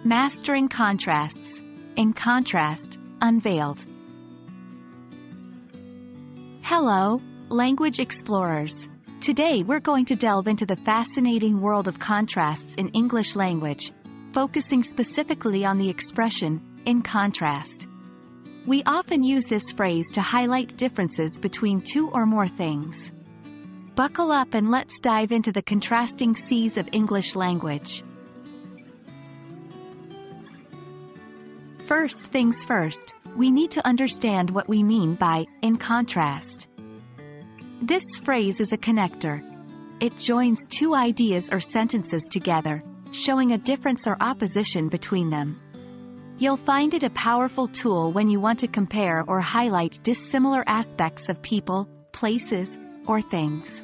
Mastering Contrasts. In Contrast Unveiled. Hello, language explorers. Today we're going to delve into the fascinating world of contrasts in English language, focusing specifically on the expression, in contrast. We often use this phrase to highlight differences between two or more things. Buckle up and let's dive into the contrasting seas of English language. First things first, we need to understand what we mean by in contrast. This phrase is a connector. It joins two ideas or sentences together, showing a difference or opposition between them. You'll find it a powerful tool when you want to compare or highlight dissimilar aspects of people, places, or things.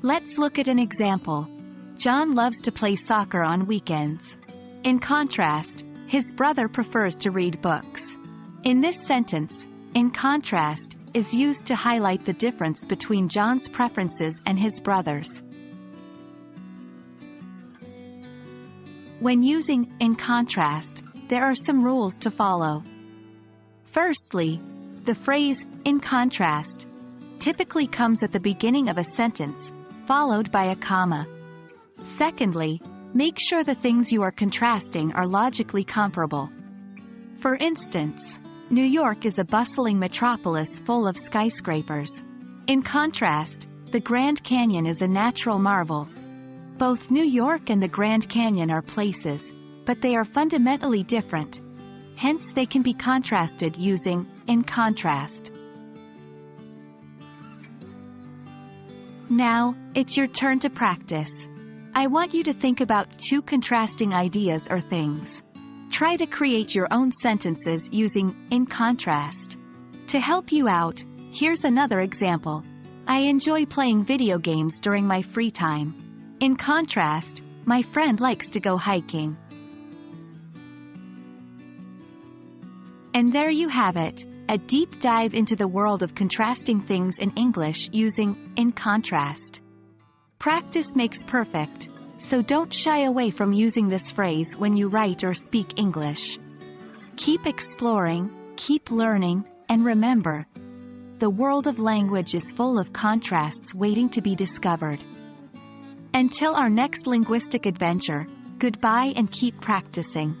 Let's look at an example. John loves to play soccer on weekends. In contrast, his brother prefers to read books. In this sentence, in contrast, is used to highlight the difference between John's preferences and his brother's. When using in contrast, there are some rules to follow. Firstly, the phrase in contrast typically comes at the beginning of a sentence, followed by a comma. Secondly, make sure the things you are contrasting are logically comparable. For instance, New York is a bustling metropolis full of skyscrapers. In contrast, the Grand Canyon is a natural marvel. Both New York and the Grand Canyon are places, but they are fundamentally different. Hence they can be contrasted using in contrast. Now, it's your turn to practice. I want you to think about two contrasting ideas or things. Try to create your own sentences using in contrast. To help you out, here's another example. I enjoy playing video games during my free time. In contrast, my friend likes to go hiking. And there you have it, a deep dive into the world of contrasting things in English using in contrast. Practice makes perfect, so don't shy away from using this phrase when you write or speak English. Keep exploring, keep learning, and remember, the world of language is full of contrasts waiting to be discovered. Until our next linguistic adventure, goodbye and keep practicing.